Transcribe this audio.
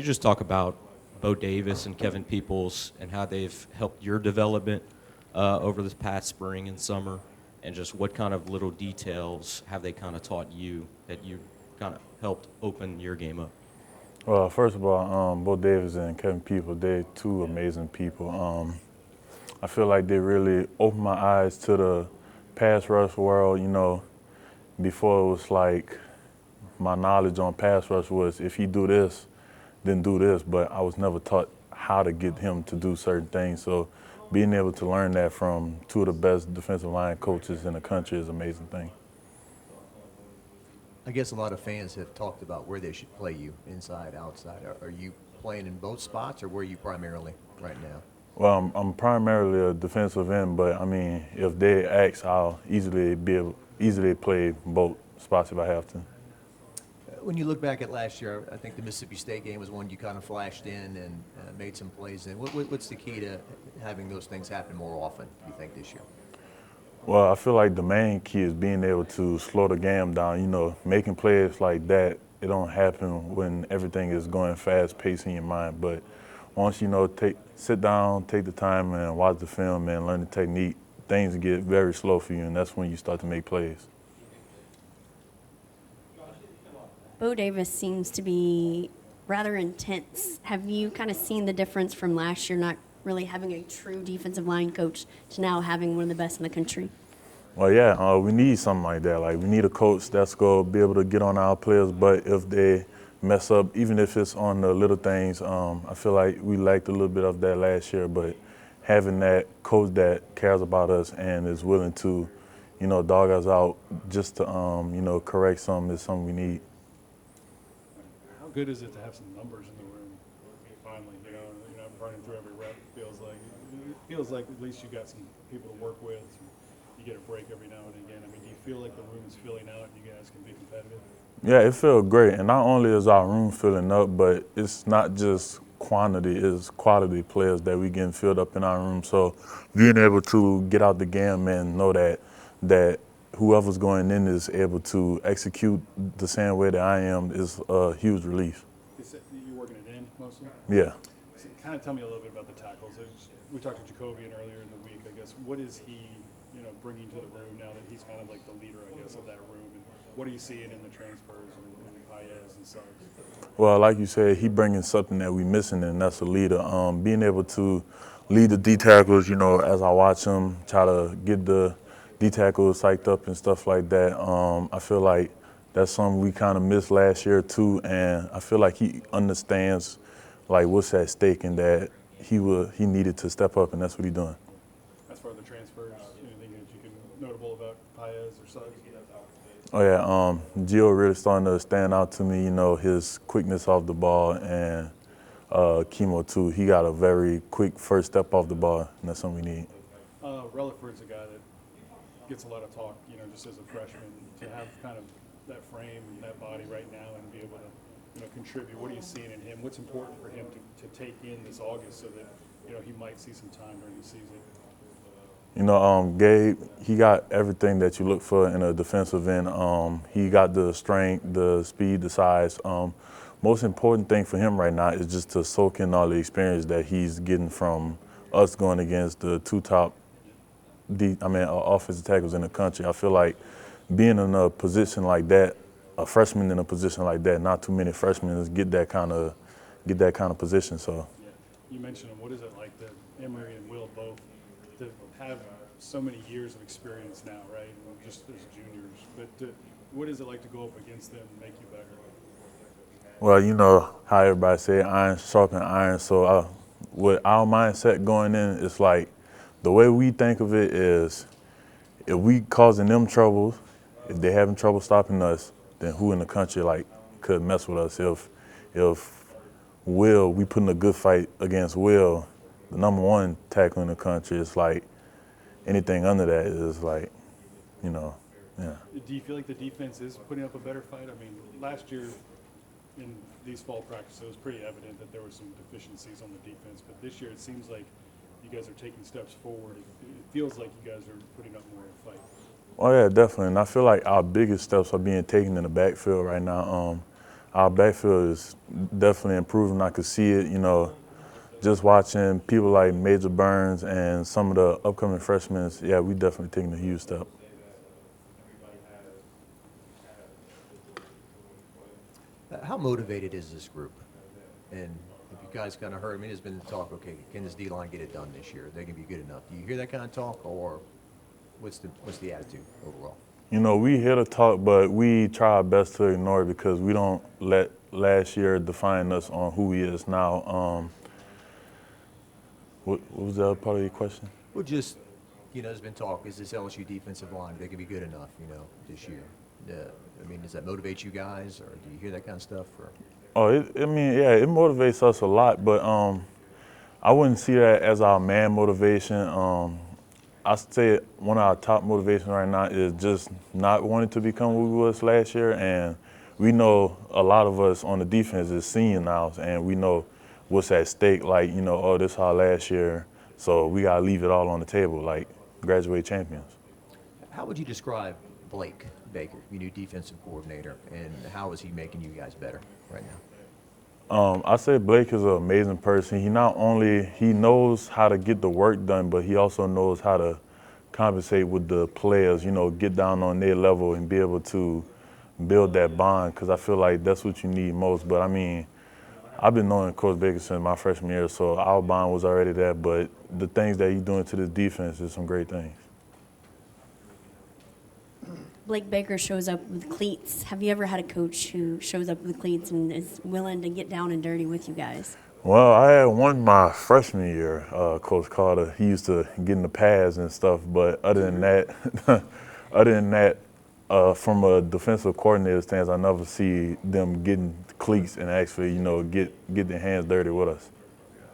just talk about Bo Davis and Kevin Peoples and how they've helped your development over this past spring and summer, and just what kind of little details have they kind of taught you that you kind of helped open your game up? Well, first of all, Bo Davis and Kevin Peoples, they're two amazing people. I feel like they really opened my eyes to the pass rush world. Before it was like my knowledge on pass rush was if he do this, then do this, but I was never taught how to get him to do certain things. So being able to learn that from two of the best defensive line coaches in the country is an amazing thing. I guess a lot of fans have talked about where they should play you, inside, outside. Are you playing in both spots, or where are you primarily right now? Well, I'm primarily a defensive end, but I mean, if they ask, I'll easily play both spots if I have to. When you look back at last year, I think the Mississippi State game was one you kind of flashed in and made some plays in. What's the key to having those things happen more often, do you think, this year? Well, I feel like the main key is being able to slow the game down. Making plays like that, it don't happen when everything is going fast paced in your mind. But once sit down, take the time and watch the film and learn the technique, things get very slow for you, and that's when you start to make plays. Bo Davis seems to be rather intense. Have you kind of seen the difference from last year not really having a true defensive line coach to now having one of the best in the country? Well, yeah, we need something like that. Like, we need a coach that's going to be able to get on our players, but if they mess up, even if it's on the little things, I feel like we lacked a little bit of that last year, but having that coach that cares about us and is willing to, dog us out just to, correct something is something we need. How good is it to have some numbers in the room? Finally, you're not burning through every rep. Feels like at least you got some people to work with. You get a break every now and again. I mean, do you feel like the room is filling out and you guys can be competitive? Yeah, it feels great. And not only is our room filling up, but it's not just quantity, it's quality players that we getting filled up in our room. So being able to get out the game and know that whoever's going in is able to execute the same way that I am is a huge relief. You're working it in mostly? Yeah. So kind of tell me a little bit about the tackles. We talked to Jacobian earlier in the week, I guess. What is he, bringing to the room now that he's kind of like the leader, I guess, of that room? And what are you seeing in the transfers and Paez and Suggs? Well, like you said, he bringing something that we missing, and that's a leader. Being able to lead the D tackles, as I watch him, try to get the D tackles psyched up and stuff like that. I feel like that's something we kind of missed last year too, and I feel like he understands like what's at stake and that he needed to step up, and that's what he's doing. As far as the transfers, anything that you can notable about Paez or Suggs? Oh yeah, Gio really starting to stand out to me. His quickness off the ball, and Chemo too. He got a very quick first step off the ball, and that's something we need. Relaford's a guy that gets a lot of talk, just as a freshman. To have kind of that frame and that body right now and be able to, contribute. What are you seeing in him? What's important for him to take in this August so that, he might see some time during the season? Gabe, he got everything that you look for in a defensive end. He got the strength, the speed, the size. Most important thing for him right now is just to soak in all the experience that he's getting from us going against the two top offensive tackles in the country. I feel like being in a position like that, a freshman in a position like that, not too many freshmen get that kind of position. So. Yeah. You mentioned him. What is it like that Emory and Will both to have so many years of experience now, right? Just as juniors, but what is it like to go up against them and make you better? Well, you know how everybody say iron sharpen iron. So with our mindset going in, it's like the way we think of it is if we causing them trouble, if they having trouble stopping us, then who in the country could mess with us? If we put in a good fight against Will, the number one tackle in the country, it's like anything under that is yeah. Do you feel like the defense is putting up a better fight? I mean, last year in these fall practices, it was pretty evident that there were some deficiencies on the defense, but this year it seems like you guys are taking steps forward. It feels like you guys are putting up more of a fight. Oh yeah, definitely. And I feel like our biggest steps are being taken in the backfield right now. our backfield is definitely improving. I could see it, you know, just watching people like Major Burns and some of the upcoming freshmen. Yeah, we definitely taking a huge step. How motivated is this group? And if you guys kind of heard, I mean, there's been talk, okay, can this D-line get it done this year? They can be good enough. Do you hear that kind of talk, or what's the attitude overall? You know, we hear the talk, but we try our best to ignore it because we don't let last year define us on who he is now. What was the other part of your question? Well, just, you know, there's been talk, is this LSU defensive line, they can be good enough, you know, this year? I mean, does that motivate you guys, or do you hear that kind of stuff? Or? Oh, I mean, yeah, it motivates us a lot, but I wouldn't see that as our main motivation. I say one of our top motivations right now is just not wanting to become who we was last year, and we know a lot of us on the defense is senior now, and we know what's at stake. Like, you know, oh, this our last year, so we gotta leave it all on the table, like graduate champions. How would you describe Blake Baker, your new defensive coordinator, and how is he making you guys better right now? I say Blake is an amazing person. He knows how to get the work done, but he also knows how to compensate with the players, you know, get down on their level and be able to build that bond, because I feel like that's what you need most. But I mean, I've been knowing Coach Baker since my freshman year, so our bond was already there, but the things that he's doing to this defense is some great things. Blake Baker shows up with cleats. Have you ever had a coach who shows up with cleats and is willing to get down and dirty with you guys? Well, I had one my freshman year, Coach Carter. He used to get in the pads and stuff, but other than that, from a defensive coordinator stance, I never see them getting cleats and actually, you know, get their hands dirty with us.